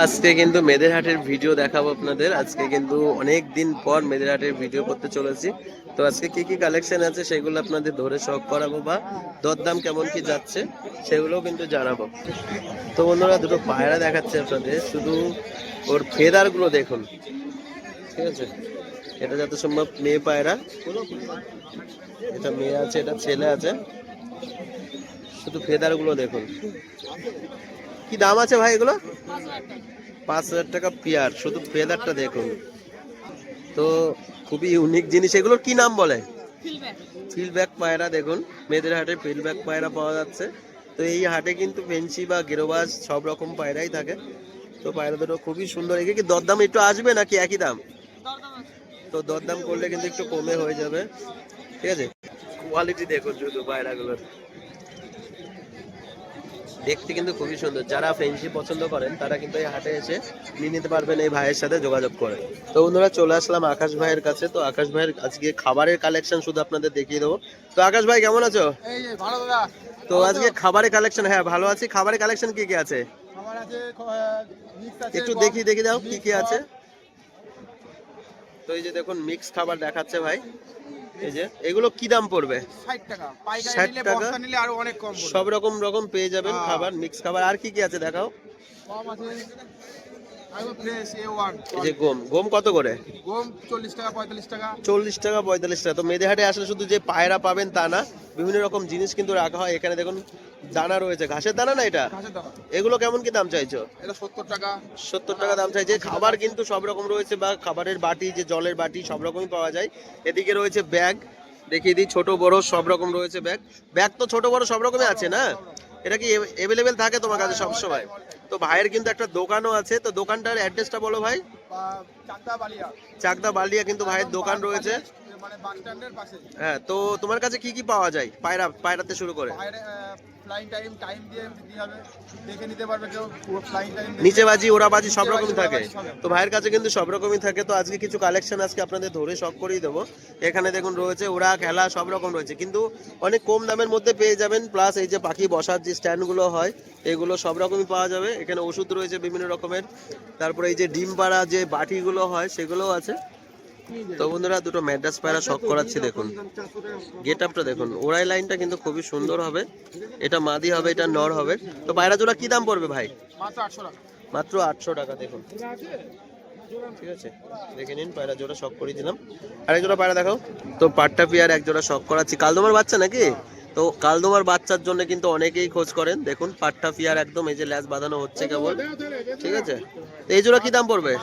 আজকে কিন্তু মেদেরহাটের ভিডিও দেখাবো আপনাদের। আজকে কিন্তু অনেক দিন পর মেদেরহাটের ভিডিও করতে চলেছি। তো আজকে কি কি কালেকশন আছে সেগুলো আপনাদের ধরে শখ করাবো বা দরদাম কেমন কি যাচ্ছে সেগুলোও কিন্তু জানাবো। তো বন্ধুরা দুটো পায়রা দেখাচ্ছে আপনাদের, শুধু ওর ফেদার গুলো দেখুন। ঠিক আছে, এটা যত সম্ভব মেয়ে পায়রা, এটা মেয়ে আছে এটা ছেলে আছে, শুধু ফেদার গুলো দেখুন। কি দাম আছে ভাই এগুলো? 5,000 টাকা পেয়ার, শুধু ফেদারটা দেখুন। তো খুবই ইউনিক জিনিস, এগুলোর কি নাম বলে? ফিল্ডব্যাক পায়রা দেখুন, মেয়েদের হাটে ফিল্ডব্যাক পায়রা পাওয়া যাচ্ছে। তো এই হাটে কিন্তু ফেন্সি বা গেরোবাজ সব রকম পায়রাই থাকে। তো পায়রা দুটো খুবই সুন্দর। একে কি দরদাম একটু আসবে নাকি একই দাম? তো দরদাম করলে কিন্তু একটু কমে হয়ে যাবে। ঠিক আছে, কোয়ালিটি দেখুন শুধু পায়রাগুলোর, দেখতে কিন্তু খুবই সুন্দর। যারা ফেন্সি পছন্দ করেন তারা কিন্তু এই হাটে এসে নিয়ে নিতে পারবেন এই ভাইয়ের সাথে যোগাযোগ করে। তো বন্ধুরা চলে আসলাম আকাশ ভাইয়ের কাছে। তো আকাশ ভাইয়ের আজকে খাবারের কালেকশন শুধু আপনাদের দেখিয়ে দেবো। তো আকাশ ভাই কেমন আছো? তো আজকে খাবারের কালেকশন, হ্যাঁ ভালো আছি। খাবারের কালেকশন কি কি আছে একটু দেখি দাও কি কি আছে। তো এই যে দেখুন মিক্স খাবার দেখাচ্ছে ভাই। এই যে এগুলো কি দাম পড়বে? 60 টাকা। 60 টাকা নিলে আরো অনেক কম পড়বে। সব রকম পেয়ে যাবেন খাবার, মিক্স খাবার। আর কি কি আছে দেখাও। কম আছে আইগো ফ্রেশ A1। এই যে গম কত করে? গম 40 টাকা 45 টাকা। 40 টাকা 45 টাকা। তো মেদেহাটে আসলে শুধু যে পায়রা পাবেন তা না, বিভিন্ন রকম জিনিস কিন্তু রাখা হয় এখানে। দেখুন দানা রয়েছে, ঘাসের দানা না এটা? ঘাসের দানা। এগুলো কেমন কি দাম চাইছো? এটা 70 টাকা। 70 টাকা দাম চাইছে। খাবার কিন্তু সব রকম রয়েছে, বা খাবারের বাটি, যে জলের বাটি সব রকমই পাওয়া যায়। এদিকে রয়েছে ব্যাগ, দেখিয়ে দিই, ছোট বড় সব রকম রয়েছে ব্যাগ। ব্যাগ তো ছোট বড় সব রকমই আছে না? এটা কি এভেলেবেল থাকে তোমার কাছে সব সময়? তো ভাইয়ের কিন্তু একটা দোকানও আছে। তো দোকানটার অ্যাড্রেসটা বলো ভাই। চাকদা বালিয়া। চাকদা বালিয়া কিন্তু ভাইয়ের দোকান রয়েছে। মানে বাস স্ট্যান্ডের পাশে। হ্যাঁ, তো তোমার কাছে কি কি পাওয়া যায় পায়রাতে শুরু করে? ফ্লাইং টাইম দিয়ে দিতে হবে, দেখে নিতে পারবে কেউ পুরো ফ্লাইং টাইম। নিচে বাজি ওরা বাজি সব রকমই থাকে। তো ভাইয়ের কাছে কিন্তু সব রকমই থাকে। তো আজকে কিছু কালেকশন আজকে আপনাদের ধরে শখ করেই দেবো। এখানে দেখুন রয়েছে ওরা খেলা সব রকম রয়েছে, কিন্তু অনেক কম দামের মধ্যে পেয়ে যাবেন। প্লাস এই যে পাখি বসার যে স্ট্যান্ডগুলো হয় এগুলো সব রকমই পাওয়া যাবে। এখানে ওষুধ রয়েছে বিভিন্ন রকমের। তারপরে এই যে ডিম পাড়া যে বাটিগুলো হয় সেগুলোও আছে। তো বন্ধুরা দুটো ম্যাড্রাস পায়রা শখ করাচ্ছি, দেখুন গেট আপটা দেখুন। ওড়াই লাইনটা কিন্তু খুবই সুন্দর হবে। এটা মাদি হবে, এটা নর হবে। তো পায়রা জোড়া কি দাম পড়বে ভাই? মাত্র 800 টাকা। মাত্র 800 টাকা দেখুন। ঠিক আছে, দেখে নিন পায়রা জোড়া শখ করে দিলাম। আরেক জোড়া পায়রা দেখাও। তো পাট্টা পিয়ার এক জোড়া শখ করাচ্ছি, কালদমার বাচ্চা নাকি? তো কালদমার বাচ্চার জন্য কিন্তু অনেকেই খোঁজ করেন। দেখুন পাট্টা পিয়ার একদম, এই যে ল্যাজ বাঁধানো হচ্ছে কেবল। ঠিক আছে, তো এই জোড়া কি দাম পড়বে?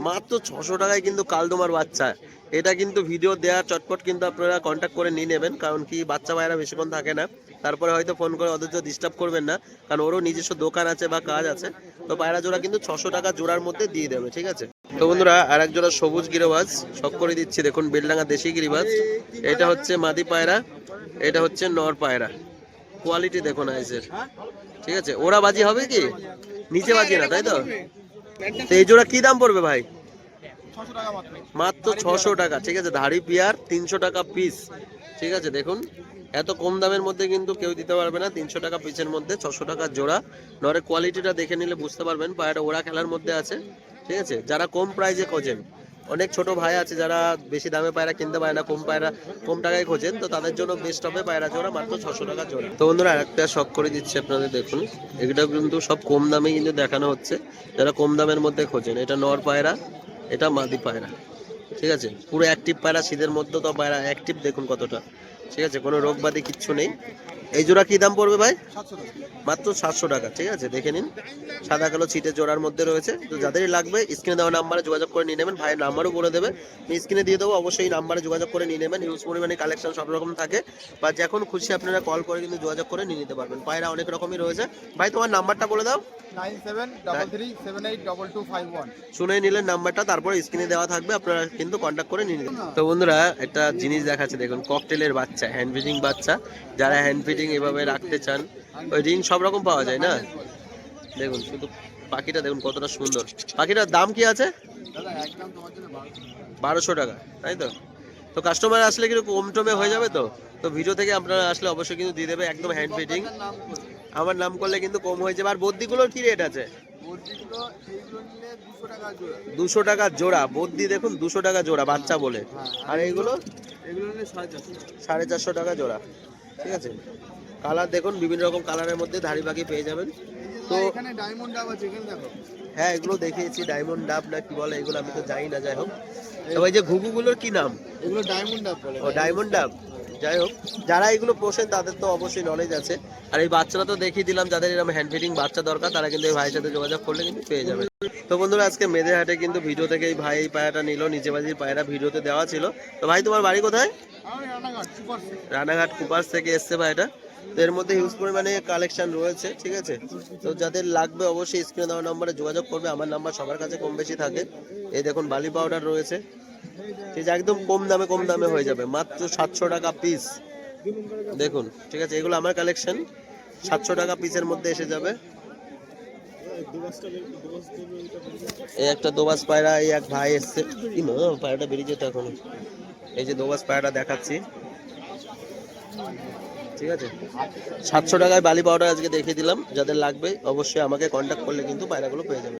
মাত্র 600 টাকায় কিন্তু কালদমার বাচ্চা। এটা কিন্তু ভিডিও দেওয়া চটপট কিন্তু আপনারা কন্ট্যাক্ট করে নিয়ে নেবেন, কারণ কি বাচ্চা পায়রা বেশিক্ষণ থাকে না। তারপরে হয়তো ফোন করে অধৈর্য ডিস্টার্ব করবেন না, কারণ ওরও নিজস্ব দোকান আছে বা কাজ আছে। তো পায়রা জোড়া কিন্তু 600 টাকা জোড়ার মধ্যে দিয়ে দেবে। ঠিক আছে, তো বন্ধুরা আর এক জোড়া সবুজ গিরিবাজ শখ করে দিচ্ছি, দেখুন বেলডাঙ্গা দেশি গিরিবাজ। এটা হচ্ছে মাদি পায়রা, এটা হচ্ছে নর পায়রা। কোয়ালিটি দেখুন আইসের। ঠিক আছে, ওরা বাজি হবে কি নিচে বাজি না, তাই তো? তো এই জোড়া কি দাম পড়বে ভাই? 600 টাকা মাত্র। মাত্র 600 টাকা। ঠিক আছে, ধাড়ি পিয়ার 300 টাকা পিস। ঠিক আছে, দেখুন এত কম দামের মধ্যে কিন্তু কেউ দিতে পারবে না। 300 টাকা পিসের মধ্যে 600 টাকা জোড়া। নরের কোয়ালিটিটা দেখে নিলে বুঝতে পারবেন পায়রাটা ওরা খেলার মধ্যে আছে। ঠিক আছে, যারা কম প্রাইজে খোঁজেন, অনেক ছোট ভাই আছে যারা বেশি দামে পায়রা কিনতে পারে না, কম টাকায় খোঁজেন, তো তাদের জন্য বেস্ট হবে পায়রা জোড়া মাত্র 600 টাকা জোড়া। তো বন্ধুরা আরেকটা শখ করে দিচ্ছি আপনাদের, দেখুন এগুলো কিন্তু সব কম দামে কিন্তু দেখানো হচ্ছে। যারা কম দামের মধ্যে খোঁজেন, এটা নর পায়রা, এটা মাদি পায়রা। ঠিক আছে, পুরো অ্যাক্টিভ পায়রা, শীতের মধ্যে তো পায়রা অ্যাক্টিভ দেখুন কতটা। ঠিক আছে, কোনো রোগ বাদী কিচ্ছু নেই। এই জোড়া কি দাম পড়বে ভাই? 700 টাকা। মাত্র 700 টাকা। ঠিক আছে, দেখে নিন সাদা কালো ছিটে জোড়ার মধ্যে রয়েছে। তো যাদেরই লাগবে স্ক্রিনে দেওয়া নাম্বারে যোগাযোগ করে নিয়ে নেবেন। ভাইয়ের নাম্বারও বলে দেবে, স্ক্রিনে দিয়ে দেবো, অবশ্যই নাম্বারে যোগাযোগ করে নিয়ে নেবেন। হিউজ পরিমাণে কালেকশন সব রকম থাকে, বা যখন খুশি আপনারা কল করে কিন্তু যোগাযোগ করে নিয়ে নিতে পারবেন। পায়রা অনেক রকমই রয়েছে। ভাই তোমার নাম্বারটা বলে দাও। 9733782251। শুনে নিলেন নাম্বারটা, তারপরে স্ক্রিনে দেওয়া থাকবে, আপনারা কিন্তু কন্ট্যাক্ট করে নিয়ে নেবেন। তো বন্ধুরা একটা জিনিস দেখাচ্ছে, দেখুন ককটেলের বাচ্চা, হ্যান্ড ফিডিং বাচ্চা। যারা হ্যান্ড ফিডিং এভাবে রাখতে চান, ওই রিং সব রকম পাওয়া যায় না? দেখুন শুধু পাখিটা দেখুন কতটা সুন্দর। পাখিটার দাম কি আছে? দাদা একদম তোমার জন্য 1200 টাকা, তাই তো? তো কাস্টমার আসলে কিন্তু কম টমে হয়ে যাবে। তো ভিডিও থেকে আপনারা আসলে অবশ্যই কিন্তু দিয়ে দেবে, একদম হ্যান্ড ফিডিং। আমার নাম করলে কিন্তু কম হয়ে যাবে। আর বদ্যিগুলোর কি রেট আছে? বদ্রিগুলো এইগুলো নিলে 200 টাকা জোড়া। 200 টাকা জোড়া বদ্রি, দেখুন 200 টাকা জোড়া বাচ্চা বলে। হ্যাঁ, আর এইগুলো এগুলো নিলে 450। 450 টাকা জোড়া। ঠিক আছে, কালার দেখুন বিভিন্ন রকম কালারের মধ্যে ধাড়ি পাখি পেয়ে যাবেন। তো তো এখানে ডায়মন্ড ডাব আছে, এখানে দেখো। হ্যাঁ, এগুলো দেখিয়েছি, ডায়মন্ড ডাব না কি বলে এগুলো আমি তো জানি না, যাই হোক। তবে এই যে ঘুঘুগুলোর কি নাম? এগুলো ডায়মন্ড ডাব বলে। ও ডায়মন্ড ডাব। যাই হোক, যারা এগুলো পোষেন তাদের তো অবশ্যই নলেজ আছে। আর এই বাচ্চারা তো দেখিয়ে দিলাম, যাদের এরকম হ্যান্ড ফিডিং বাচ্চা দরকার তারা কিন্তু এই ভাইয়ের সাথে যোগাযোগ করলে কিন্তু পেয়ে যাবে। তো বন্ধুরা, আজকে মেয়েদের হাটে কিন্তু ভিডিও থেকে এই ভাই এই পায়রাটা নিল, নিচে বাজির পায়রা ভিডিওতে দেওয়া ছিল। তো ভাই তোমার বাড়ি কোথায়? আমি রানাঘাট সুপার। রানাঘাট কুপার্স থেকে এসছে ভাইটা। তো এর মধ্যে হিউজ পরিমাণে কালেকশন রয়েছে, ঠিক আছে। তো যাদের লাগবে অবশ্যই স্ক্রিনে দেওয়া নম্বরে যোগাযোগ করবে, আমার নাম্বার সবার কাছে কম বেশি থাকে। এই দেখুন বালি পাউডার রয়েছে, ঠিক আছে, একদম কম দামে হয়ে যাবে, মাত্র 700 টাকা পিস। দেখুন, ঠিক আছে, এগুলো আমার কালেকশন, 700 টাকা পিসের মধ্যে এসে যাবে। এই একটা দোবাস পায়রা, এই এক ভাই এসছে, কি মা পায়রাটা বেরিয়ে যেত এখন। এই যে দোবাস পায়রাটা দেখাচ্ছি, ঠিক আছে, 700 টাকায় বালি পাউডার আজকে দেখিয়ে দিলাম। যাদের লাগবে অবশ্যই আমাকে কন্ট্যাক্ট করলে কিন্তু পায়রাগুলো পেয়ে যাবে।